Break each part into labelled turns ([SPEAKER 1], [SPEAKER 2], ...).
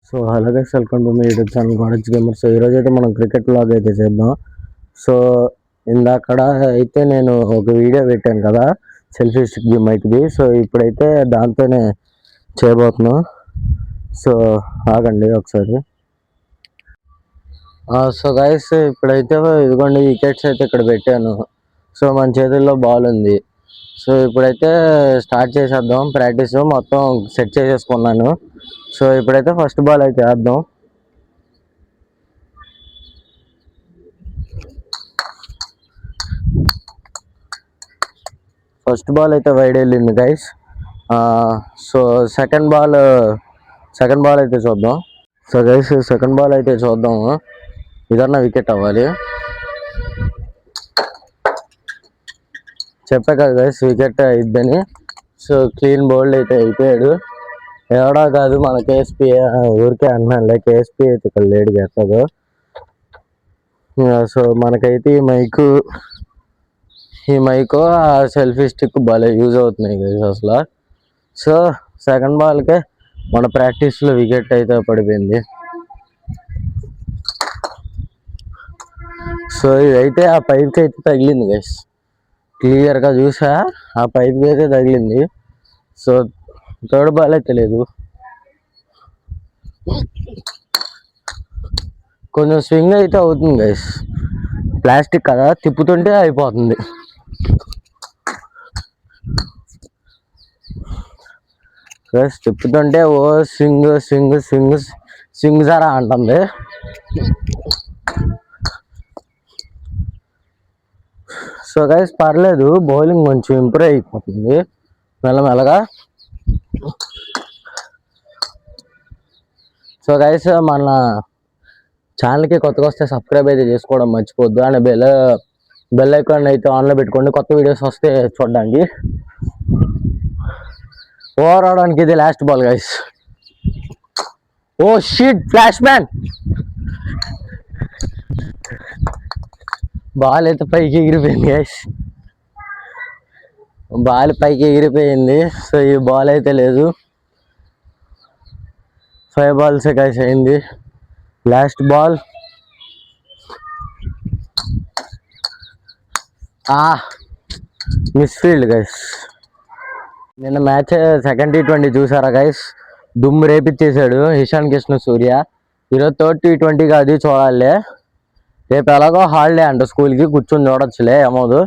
[SPEAKER 1] So hello guys, welcome to my YouTube channel gadgets gamer. So ఈరోజు అయితే మనం cricket vlog అయితే చేద్దాం. సో ఇందాకడ అయితే నేను ఒక వీడియో పెట్టాను కదా సెల్ఫీ స్టిక్ మైక్ది. సో ఇప్పుడైతే దాంతోనే చేయబోతున్నాం. సో ఆగండి ఒకసారి. సో గైస్, ఇప్పుడైతే ఇదిగోండి వికెట్స్ అయితే ఇక్కడ పెట్టాను. సో మన చేతుల్లో బాల్ ఉంది. సో ఇప్పుడైతే స్టార్ట్ చేసేద్దాం. ప్రాక్టీస్ మొత్తం సెట్ చేసేసుకున్నాను. సో ఇప్పుడైతే ఫస్ట్ బాల్ అయితే వేద్దాం. ఫస్ట్ బాల్ అయితే వైడ్ వెళ్ళింది గైస్. సో సెకండ్ బాల్ అయితే చూద్దాం. సో గైస్, సెకండ్ బాల్ అయితే చూద్దాము. ఇదన్నా వికెట్ అవ్వాలి. చెప్పా కదా గైస్ వికెట్ అయిద్దని. సో క్లీన్ బౌల్డ్ అయితే అయిపోయాడు. ఎవడా కాదు మన కేఎస్పీ, ఊరికే అన్నానులే, కేఎస్పీ అయితే ఇక్కడ లేడు చేస్తాడు. సో మనకైతే ఈ మైకు సెల్ఫీ స్టిక్ భలే యూజ్ అవుతున్నాయి గైస్ అసలు. సో సెకండ్ బాల్కే మన ప్రాక్టీస్లో వికెట్ అయితే పడిపోయింది. సో ఇదైతే ఆ పైప్కి అయితే తగిలింది గైస్. క్లియర్గా చూసా, ఆ పైప్కి అయితే తగిలింది. సో థర్డ్ బాల్ అయితే లేదు. కొంచెం స్వింగ్ అయితే అవుతుంది గైస్. ప్లాస్టిక్ కదా, తిప్పుతుంటే అయిపోతుంది. గైస్ తిప్పుతుంటే ఓ స్వింగ్ స్వింగ్ స్వింగ్ స్వింగ్ సారా అంటుంది. సో గైస్ పర్లేదు, బౌలింగ్ కొంచెం ఇంప్రూవ్ అయిపోతుంది మెల్లమెల్లగా. సో గైస్, మన ఛానల్కి కొత్తగా వస్తే సబ్స్క్రైబ్ అయితే చేసుకోవడం మర్చిపోద్దు. అండ్ బెల్ ఐకాన్ అయితే ఆన్లో పెట్టుకోండి, కొత్త వీడియోస్ వస్తే చూడడానికి. ఓవర్ అవడానికి ఇది last ball guys. Oh shit, flash man. Ball అయితే పైకి ఎగిరిపోయింది గైస్. బాల్ పైకి ఎగిరిపోయింది. సో ఈ బాల్ అయితే లేదు. 5 balls గైస్ అయింది. Last ball. Misfield guys. నిన్న మ్యాచ్ సెకండ్ T20 చూసారా గైస్? దుమ్ము రేపిచ్చేసాడు ఇషాన్ కృష్ణ సూర్య. ఈరోజు థర్డ్ T20 అది చూడాలి. రేపు ఎలాగో హాలిడే అంట, స్కూల్కి కూర్చొని చూడొచ్చులే ఏమోదు.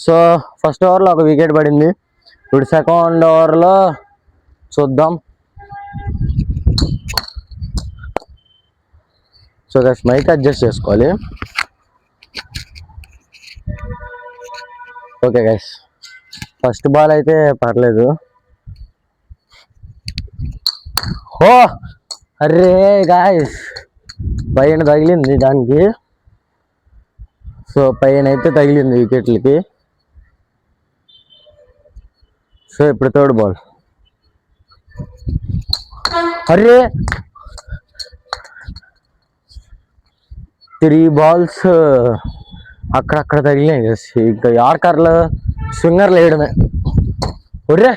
[SPEAKER 1] సో ఫస్ట్ ఓవర్లో ఒక వికెట్ పడింది. ఇప్పుడు సెకండ్ ఓవర్లో చూద్దాం. సో గైస్ మైక్ అడ్జస్ట్ చేసుకోవాలి. ఓకే గైస్, ఫస్ట్ బాల్ అయితే పర్లేదు. ఓ అరే గాయస్, పైన తగిలింది దానికి. సో పైన అయితే తగిలింది వికెట్లకి. సో ఇప్పుడు థర్డ్ బాల్. అరే 3 balls అక్కడక్కడ తగిలినాయి. ఇంకా యార్కర్లు స్వింగర్లు వేయడమే. ఒర్రే,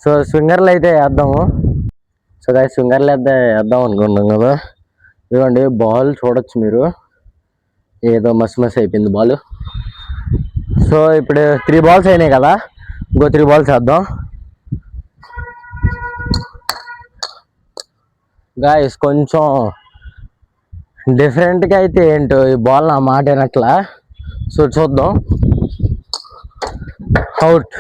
[SPEAKER 1] సో స్వింగర్లు అయితే వేద్దాము. సో గాయస్ స్వింగర్లు అయితే వేద్దాం అనుకున్నాం కదా. ఇదిగోండి బాల్ చూడొచ్చు మీరు, ఏదో మస్ అయిపోయింది బాల్. సో ఇప్పుడు 3 balls అయినాయి కదా, ఇంకో 3 balls వేద్దాం. గాయస్ కొంచెం డిఫరెంట్గా అయితే ఏంటో ఈ బాల్ నా మాట వినట్లా. సో చూద్దాం. అవుట్.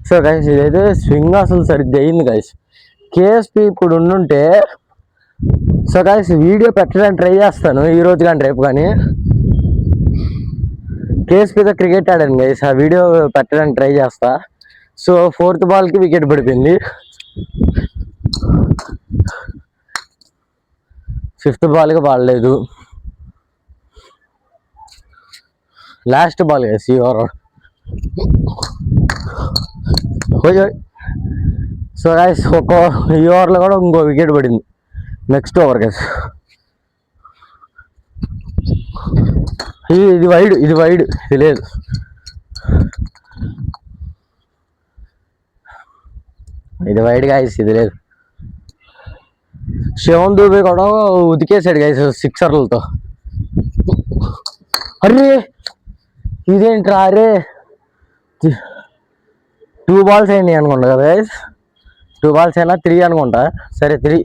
[SPEAKER 1] సో గైస్ ఇదైతే స్వింగ్ అసలు సరిగ్గా అయింది గైస్. కేఎస్పీ ఇప్పుడు ఉండుంటే, సో గైస్ వీడియో పెట్టడానికి ట్రై చేస్తాను ఈరోజు కానీ రేపు కానీ. కేఎస్పీతో క్రికెట్ ఆడాను గైస్, ఆ వీడియో పెట్టడానికి ట్రై చేస్తా. సో 4th బాల్కి వికెట్ పడిపోయింది. 5th బాల్కి పడలేదు. లాస్ట్ బాల్ గైస్ ఈ ఓవర్. సో గైస్ ఈ ఓవర్లో కూడా ఇంకో వికెట్ పడింది. Next over guys. ఇది వైడ్ ఇది లేదు. ఇది వైడ్ గైస్, ఇది లేదు. శివన్ దూబే కూడా ఉతికేసాడు గైస్ సిక్సర్లతో. అరే ఇదేంట్రా, అరే 2 balls అయినాయి అనుకుంటా కదా గైస్. 2 balls అయినా 3 అనుకుంటా. సరే 3.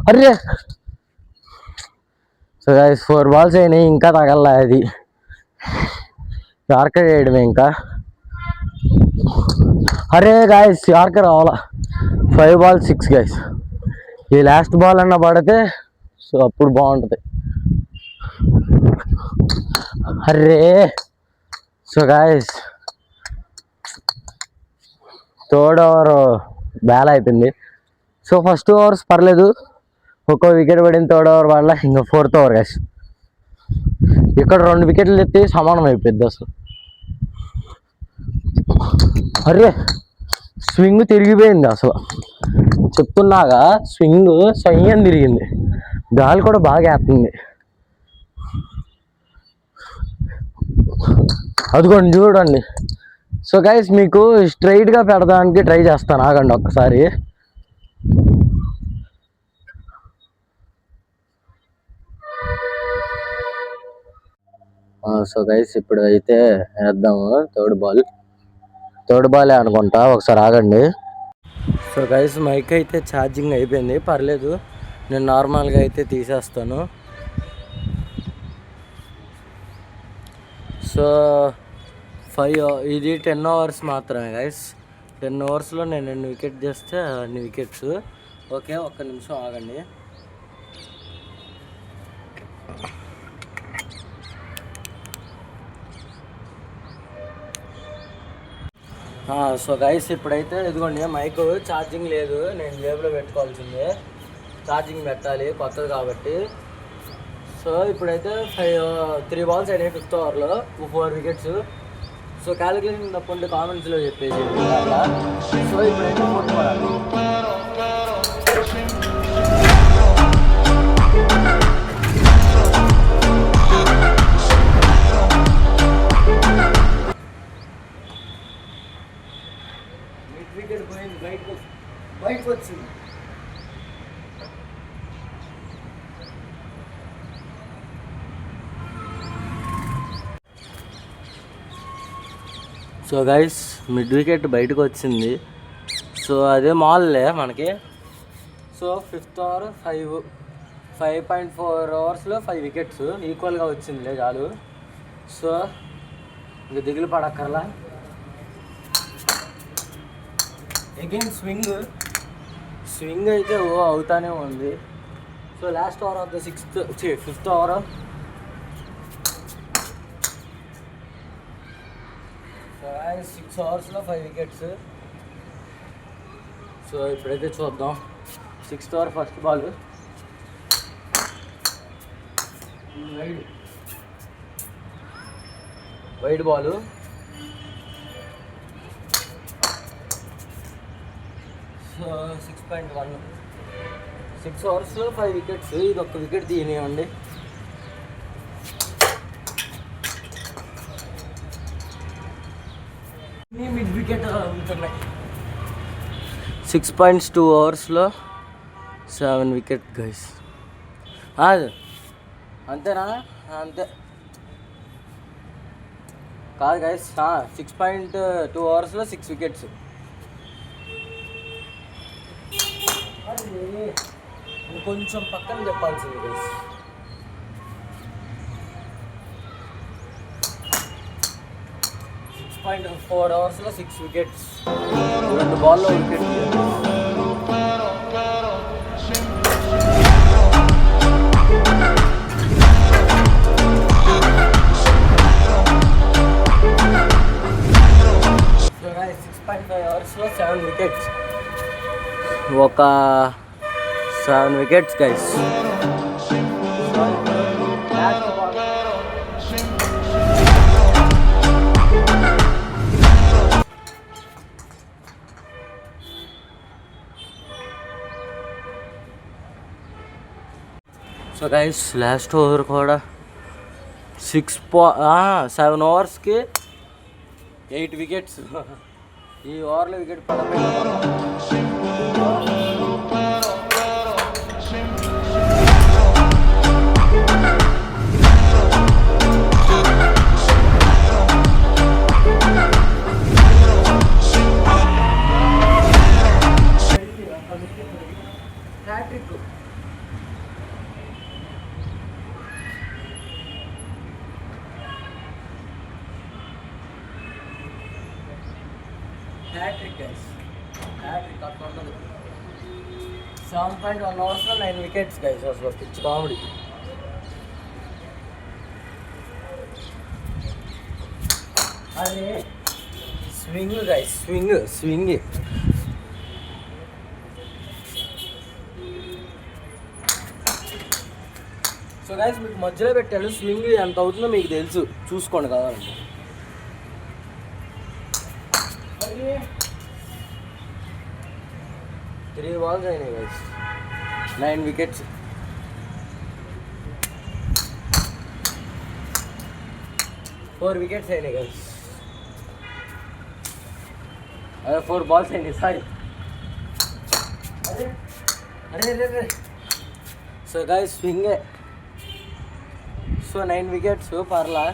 [SPEAKER 1] అరే సో గైస్ 4 balls అయినాయి, ఇంకా తగల్లా. అది యార్కర్ వేయడమే ఇంకా. అరే గాయస్ యార్కర్ రావాలా. 5 balls 6 గైస్. ఈ లాస్ట్ బాల్ అన్న పడితే సో అప్పుడు బాగుంటుంది. అరే సో గాయస్ థర్డ్ ఓవర్ బ్యాల్ అయిపోయింది. సో ఫస్ట్ ఓవర్స్ పర్లేదు, ఒక్కో వికెట్ పడిన. థర్డ్ ఓవర్ వల్ల ఇంకా 4th ఓవర్ గైస్. ఇక్కడ 2 వికెట్లు ఎత్తి సమానం అయిపోయింది అసలు. అరే స్వింగ్ తిరిగిపోయింది అసలు, చెప్తున్నాగా స్వింగ్ సయ్యం తిరిగింది. గాలి కూడా బాగా వేస్తుంది. అదిగోండి చూడండి. సో గైస్ మీకు స్ట్రైట్గా పెడదానికి ట్రై చేస్తాను, ఆగండి ఒక్కసారి. సో గైస్ ఇప్పుడు అయితే వేద్దాము థర్డ్ బాలే అనుకుంటా, ఒకసారి ఆగండి. సో గైస్ మైక్ అయితే ఛార్జింగ్ అయిపోయింది, పర్లేదు నేను నార్మల్గా అయితే తీసేస్తాను. సో 5 ఇది 10 overs మాత్రమే గైస్. 10 oversలో నేను ఎన్ని వికెట్ చేస్తే అన్ని వికెట్స్. ఓకే ఒక్క నిమిషం ఆగండి. సో గైస్ ఇప్పుడైతే ఇదిగోండి మైక్ ఛార్జింగ్ లేదు, నేను జేబులో పెట్టుకోవాల్సిందే. ఛార్జింగ్ పెట్టాలి కొత్తది కాబట్టి. సో ఇప్పుడైతే 3 balls అయినాయి 5th ఓవర్లో 4 wickets. సో క్యాలిక్యులేషన్ తప్పండి కామెంట్స్లో చెప్పేసి. సో ఇప్పుడైతే కొట్టుకోవాలి. వికెట్ పోయింది, బయటకు వచ్చింది. సో గైస్ మిడ్ వికెట్ బయటకు వచ్చింది. సో అదే మాల్లే మనకి. సో 5th ఓవర్ 5.4 ఓవర్స్లో 5 wickets ఈక్వల్గా వచ్చిందిలే చాలు. సో ఇంక దిగులు పడక్కర్లా. అగైన్ స్వింగ్ అయితే అవుతానే ఉంది. So last over of the 5th over. So 6 oversలో 5 wickets. So ఇప్పుడైతే చూద్దాం. 6th over first ball wide ball. So 6.1 6 oversలో 5 wickets. ఇది ఒక్క వికెట్ తీయనివ్వండి. మిడ్ వికెట్ ఉంటున్నాయి. 6.2 oversలో 7 wickets గైస్. అంతేనా? అంతే కాదు గైస్. 6.2 oversలో 6 wickets. కొంచెం పక్కన చెప్పాల్సింది గైస్. 6.4 oversలో 6 wickets. 2 బాల్లో వికెట్. సో గైస్ 6.5 oversలో 7 wickets. ఒక 7 wickets guys. So guys last over కూడా 7 oversకి 8 wickets. ఈ ఓవర్లో వికెట్ పడకపోయినా హ్యాట్రిక్. హ్యాట్రిక్ గైస్, హ్యాట్రిక్ అట్లా ఉంటుంది. 7.1 అవర్స్లో 9 వికెట్స్ గైస్. అసలు పిచ్ కామెడీ. అదే swing guys, swing. So guys మీకు మధ్యలో పెట్టాను. స్వింగ్ ఎంత అవుతుందో మీకు తెలుసు, చూసుకోండి కావాలండి. 3 balls అయినాయి గైస్, 9 వికెట్స్. ఫోర్ వికెట్స్ అయినాయి గైస్. అదే 4 balls అయినాయి, సారీ. అరే సో గైస్ స్వింగే. సో 9 వికెట్స్ పర్లా.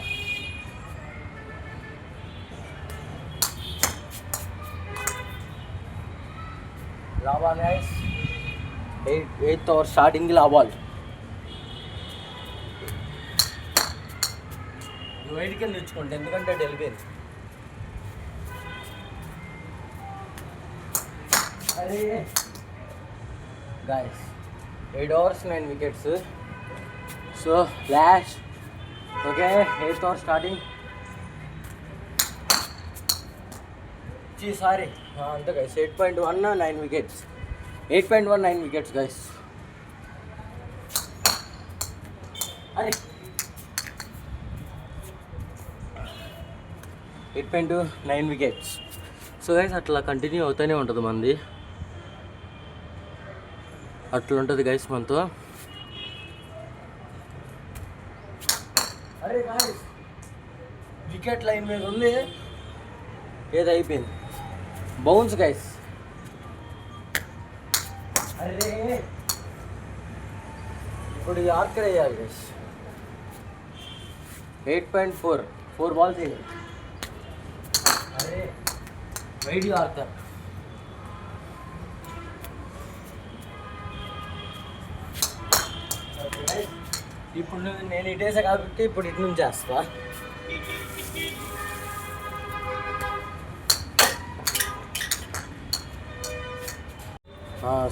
[SPEAKER 1] లాబాల్ గైస్, 8th ఓవర్ స్టార్టింగ్ లాబాల్. నువ్వు 8కి వెళ్ళి తెచ్చుకోండి, ఎందుకంటే అటు వెళ్ళిపోయింది. అరే guys 8 overs 9 wickets. So last okay 8th over starting. Sorry అంతే గైస్, 8.1 9 వికెట్స్. 8.1 9 wickets guys. అరే 8.2 9 వికెట్స్. సో గైస్ అట్లా కంటిన్యూ అవుతూనే ఉంటుంది మంది, అట్లా ఉంటుంది గైస్ మనతో. అరే గైస్ వికెట్ లైన్ మీద ఉంది, ఏది అయిపోయింది. Bounce guys. అరే ఇప్పుడు యార్కర్ వేయాలి గైస్. 8.4 4 balls వేయాలి. అరే వైడ్ యార్కర్. ఇప్పుడు నేను ఇటు వేసా కాబట్టి ఇప్పుడు ఇటు నుంచి చేస్తా.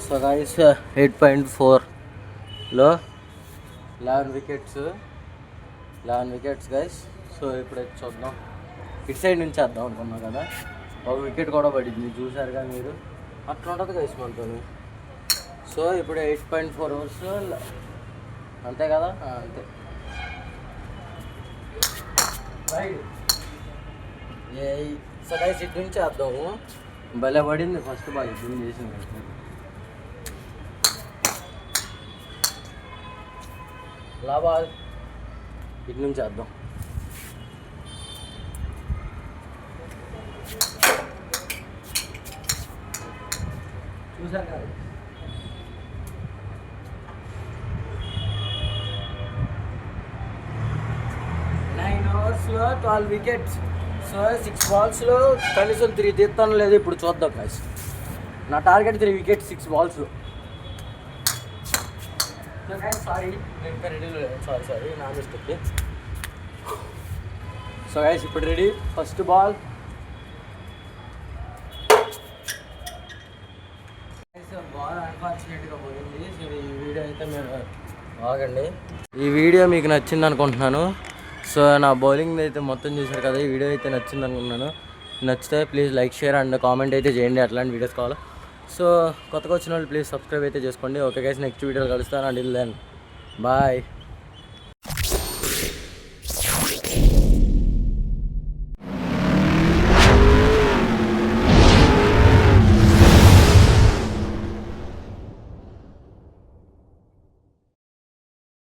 [SPEAKER 1] సో గైస్ 8.4లో 11 వికెట్స్ గైస్. సో ఇప్పుడైతే చూద్దాం, ఇటు సైడ్ నుంచి వేద్దాం అనుకున్నాం కదా, ఒక వికెట్ కూడా పడింది చూసారుగా మీరు. అట్లా ఉంటుంది గైస్ మనతో. సో ఇప్పుడు 8.4 overs అంతే కదా, అంతే. సో గైస్ ఇటు నుంచి వేద్దాము. భలే పడింది ఫస్ట్ బాల్, ఇటు చేసింది. లాబాల్ ఇటు నుంచి వేద్దాం. చూసారు కదా 9 overs 12 వికెట్స్. సో 6 balls కనీసం 3 తీస్తాను లేదు, ఇప్పుడు చూద్దాం గైస్. నా target 3 wickets 6 balls. So guys sorry నా మిస్టేక్. సో గైస్ ఇప్పుడు రెడీ. First ball. బాల్ అన్ఫార్చునేట్గా పోయింది. సో ఈ వీడియో అయితే మీరు ఆగండి. ఈ వీడియో మీకు నచ్చింది అనుకుంటున్నాను. సో నా బౌలింగ్ అయితే మొత్తం చూసారు కదా, ఈ వీడియో అయితే నచ్చింది అనుకుంటున్నాను. నచ్చితే please like share and comment అయితే చేయండి, అట్లాంటి వీడియోస్ కావాలి. సో కొత్తగా వచ్చిన వాళ్ళు ప్లీజ్ సబ్స్క్రైబ్ అయితే చేసుకోండి. ఓకే గైస్, నెక్స్ట్ వీడియోలో కలుస్తాను. Until then bye.